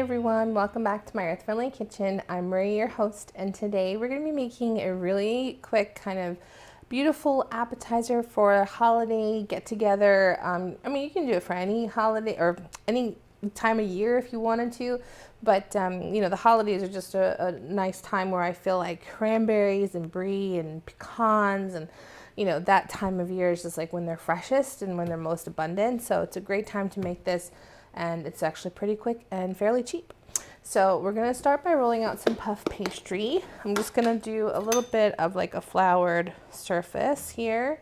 everyone, welcome back to my Earth Friendly Kitchen. I'm Marie, your host, and today we're going to be making a really quick kind of beautiful appetizer for a holiday get-together. I mean, you can do it for any holiday or any time of year if you wanted to, but you know, the holidays are just a nice time where I feel like cranberries and brie and pecans and you know, that time of year is just like when they're freshest and when they're most abundant. So it's a great time to make this, and it's actually pretty quick and fairly cheap. So we're gonna start by rolling out some puff pastry. I'm just gonna do a little bit of like a floured surface here,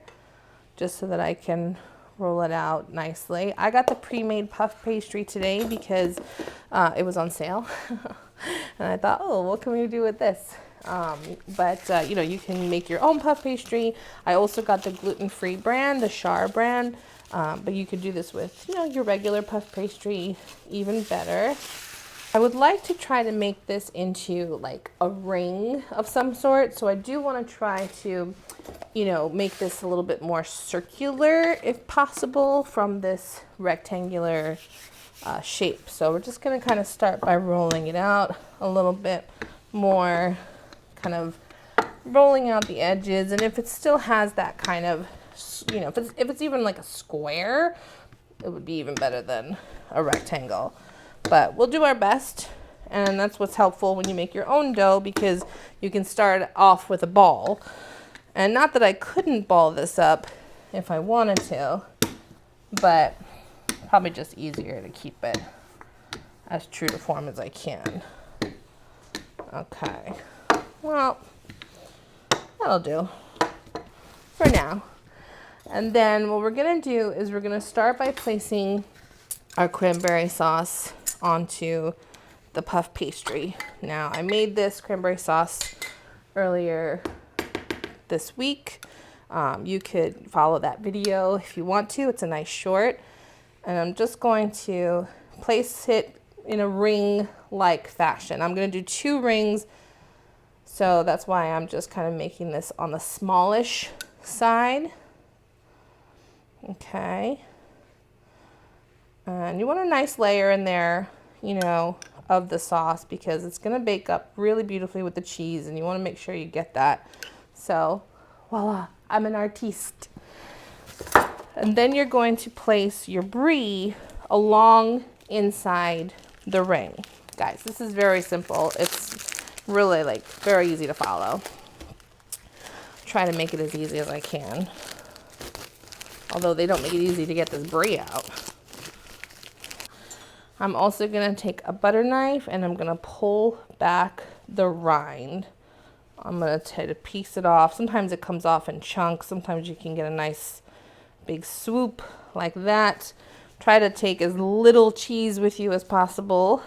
just so that I can roll it out nicely. I got the pre-made puff pastry today because it was on sale. And I thought, oh, what can we do with this? But you know, you can make your own puff pastry. I also got the gluten-free brand, the Char brand, but you could do this with, you know, your regular puff pastry, even better. I would like to try to make this into like a ring of some sort. So I do want to try to, you know, make this a little bit more circular if possible from this rectangular shape. So we're just going to kind of start by rolling it out a little bit more, kind of rolling out the edges. And if it still has that kind of, you know, if it's even like a square, it would be even better than a rectangle. But we'll do our best, and that's what's helpful when you make your own dough, because you can start off with a ball. And not that I couldn't ball this up if I wanted to, but probably just easier to keep it as true to form as I can. Okay, well, that'll do for now. And then what we're gonna do is we're gonna start by placing our cranberry sauce onto the puff pastry. Now, I made this cranberry sauce earlier this week. You could follow that video if you want to. It's a nice short. And I'm just going to place it in a ring-like fashion. I'm going to do 2 rings, so that's why I'm just kind of making this on the smallish side. Okay. And you want a nice layer in there, you know, of the sauce, because it's going to bake up really beautifully with the cheese, and you want to make sure you get that. So, voila, I'm an artiste. And then you're going to place your brie along inside the ring. Guys, this is very simple. It's really like very easy to follow. Try to make it as easy as I can. Although they don't make it easy to get this brie out. I'm also going to take a butter knife and I'm going to pull back the rind. I'm going to try to piece it off. Sometimes it comes off in chunks. Sometimes you can get a nice big swoop like that. Try to take as little cheese with you as possible.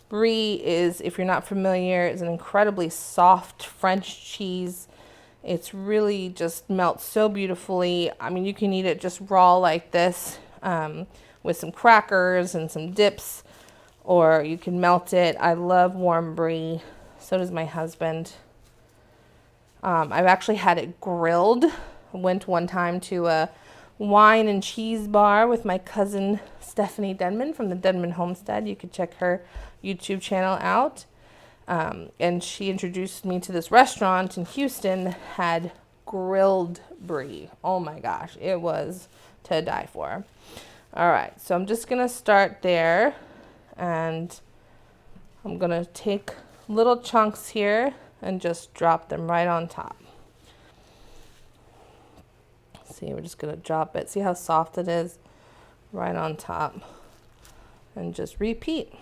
Brie is, if you're not familiar, is an incredibly soft French cheese. It's really just melts so beautifully. I mean, you can eat it just raw like this with some crackers and some dips, or you can melt it. I love warm brie. So does my husband. I've actually had it grilled. I went one time to a wine and cheese bar with my cousin Stephanie Denman from the Denman Homestead. You could check her YouTube channel out. And she introduced me to this restaurant in Houston that had grilled brie. Oh my gosh, it was to die for. All right, so I'm just gonna start there, and I'm gonna take little chunks here and just drop them right on top. See, we're just gonna drop it. See how soft it is? Right on top. And just repeat.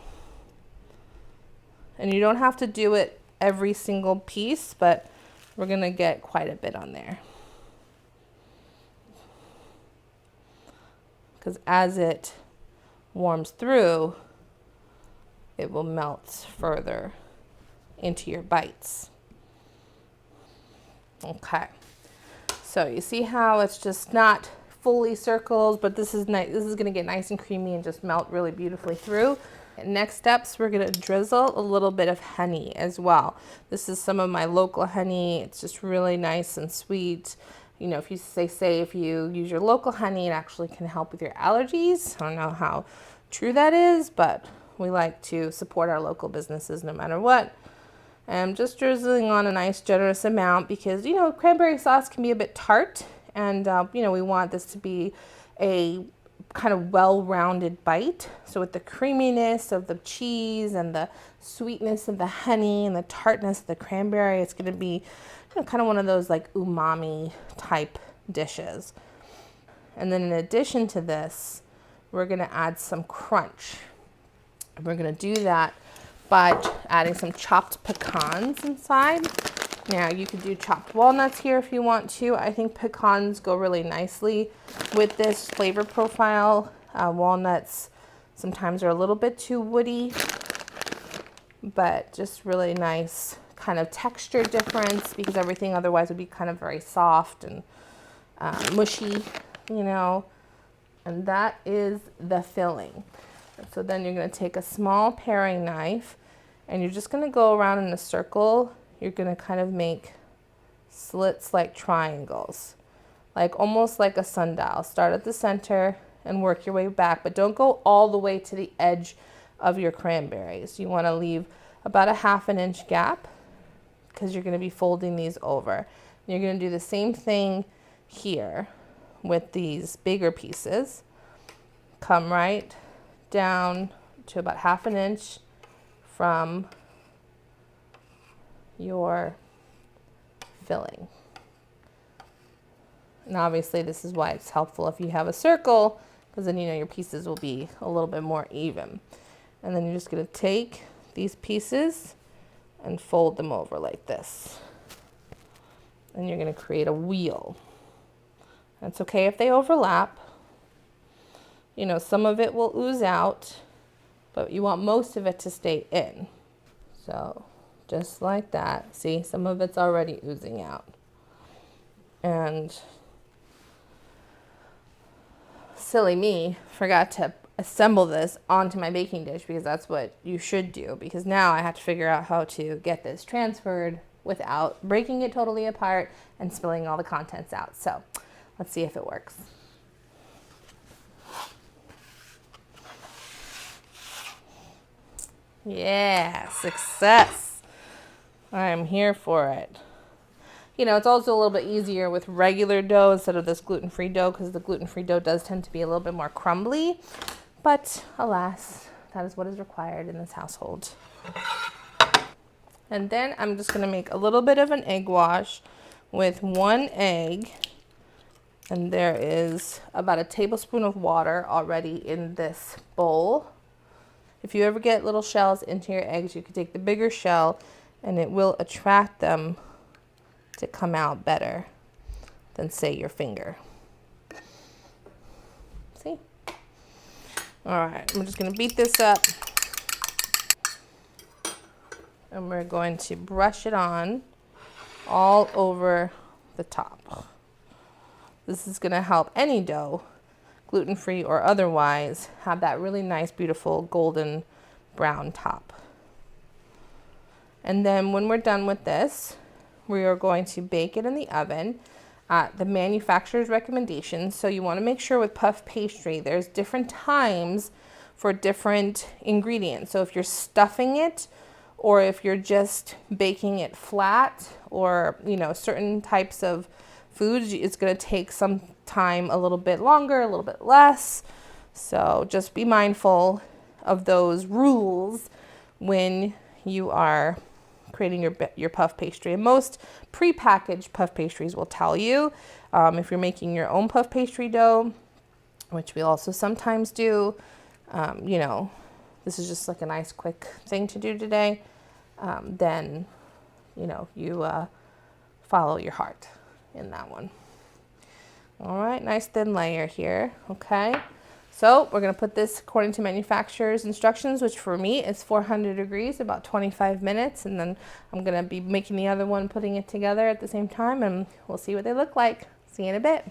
And you don't have to do it every single piece, but we're gonna get quite a bit on there. Because as it warms through, it will melt further into your bites. Okay. So you see how it's just not fully circles, but this is nice. This is gonna get nice and creamy and just melt really beautifully through. Next steps, we're gonna drizzle a little bit of honey as well. This is some of my local honey. It's just really nice and sweet. You know, if you say if you use your local honey, it actually can help with your allergies. I don't know how true that is, but we like to support our local businesses no matter what. And I'm just drizzling on a nice generous amount because, you know, cranberry sauce can be a bit tart, and, you know, we want this to be a kind of well-rounded bite. So with the creaminess of the cheese and the sweetness of the honey and the tartness of the cranberry, it's going to be, you know, kind of one of those like umami type dishes. And then in addition to this, we're going to add some crunch. And we're going to do that by adding some chopped pecans inside. Now you could do chopped walnuts here if you want to. I think pecans go really nicely with this flavor profile. Walnuts sometimes are a little bit too woody, but just really nice kind of texture difference because everything otherwise would be kind of very soft and mushy, you know. And that is the filling. So then you're going to take a small paring knife and you're just going to go around in a circle. You're going to kind of make slits like triangles, like almost like a sundial. Start at the center and work your way back, but don't go all the way to the edge of your cranberries. You want to leave about a 1/2 inch gap because you're going to be folding these over. You're going to do the same thing here with these bigger pieces. Come right down to about 1/2 inch from your filling. And obviously this is why it's helpful if you have a circle, because then you know your pieces will be a little bit more even. And then you're just going to take these pieces and fold them over like this. And you're going to create a wheel. It's okay if they overlap. You know, some of it will ooze out, but you want most of it to stay in. So just like that. See, some of it's already oozing out. And silly me, forgot to assemble this onto my baking dish because that's what you should do, because now I have to figure out how to get this transferred without breaking it totally apart and spilling all the contents out. So let's see if it works. Yeah, success. I'm here for it. You know, it's also a little bit easier with regular dough instead of this gluten-free dough because the gluten-free dough does tend to be a little bit more crumbly. But alas, that is what is required in this household. And then I'm just going to make a little bit of an egg wash with 1 egg. And there is about a tablespoon of water already in this bowl. If you ever get little shells into your eggs, you can take the bigger shell and it will attract them to come out better than, say, your finger. See? All right, I'm just going to beat this up. And we're going to brush it on all over the top. This is going to help any dough, gluten-free or otherwise, have that really nice, beautiful golden brown top. And then when we're done with this, we are going to bake it in the oven at the manufacturer's recommendations. So you want to make sure with puff pastry, there's different times for different ingredients. So if you're stuffing it, or if you're just baking it flat, or, you know, certain types of foods, it's going to take some time, a little bit longer, a little bit less. So just be mindful of those rules when you are creating your puff pastry. And most prepackaged puff pastries will tell you. If you're making your own puff pastry dough, which we also sometimes do, you know, this is just like a nice quick thing to do today, then, you know, you follow your heart in that one. All right, nice thin layer here, okay? So we're gonna put this according to manufacturer's instructions, which for me is 400 degrees, about 25 minutes, and then I'm gonna be making the other one, putting it together at the same time, and we'll see what they look like. See you in a bit.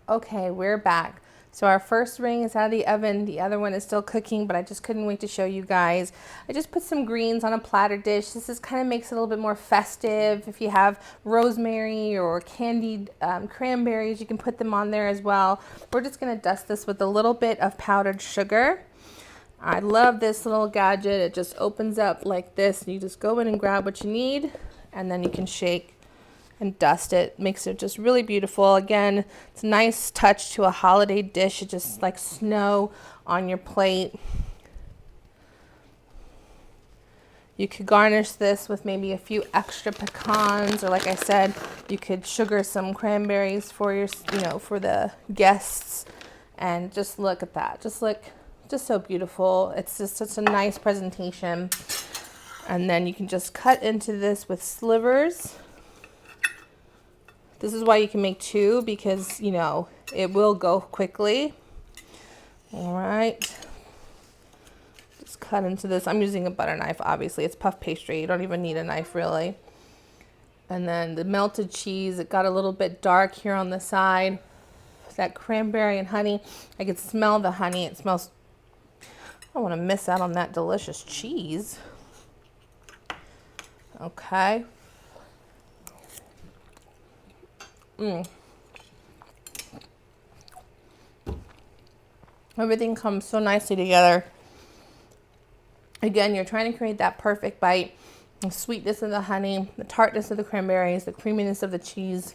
Okay, we're back. So our first ring is out of the oven. The other one is still cooking, but I just couldn't wait to show you guys. I just put some greens on a platter dish. This is kind of makes it a little bit more festive. If you have rosemary or candied cranberries, you can put them on there as well. We're just gonna dust this with a little bit of powdered sugar. I love this little gadget. It just opens up like this. You just go in and grab what you need, and then you can shake and dust it. Makes it just really beautiful. Again, it's a nice touch to a holiday dish. It's just like snow on your plate. You could garnish this with maybe a few extra pecans, or like I said, you could sugar some cranberries for your, for the guests. And just look at that. Just so beautiful. It's just such a nice presentation. And then you can just cut into this with slivers. This is why you can make two, because, it will go quickly. All right. Just cut into this. I'm using a butter knife, obviously. It's puff pastry. You don't even need a knife, really. And then the melted cheese, it got a little bit dark here on the side. That cranberry and honey. I could smell the honey. It smells... I don't want to miss out on that delicious cheese. Okay. Everything comes so nicely together. Again, you're trying to create that perfect bite. The sweetness of the honey, the tartness of the cranberries, the creaminess of the cheese,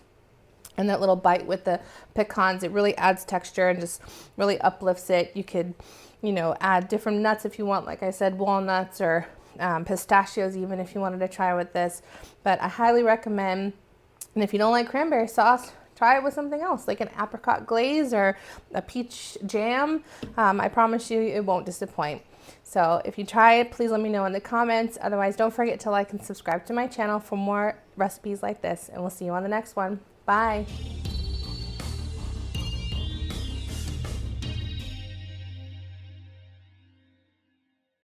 and that little bite with the pecans. It really adds texture and just really uplifts it. You could, add different nuts if you want. Like I said, walnuts or pistachios even if you wanted to try with this. But I highly recommend. And if you don't like cranberry sauce, try it with something else, like an apricot glaze or a peach jam. I promise you it won't disappoint. So if you try it, please let me know in the comments. Otherwise, don't forget to like and subscribe to my channel for more recipes like this. And we'll see you on the next one. Bye.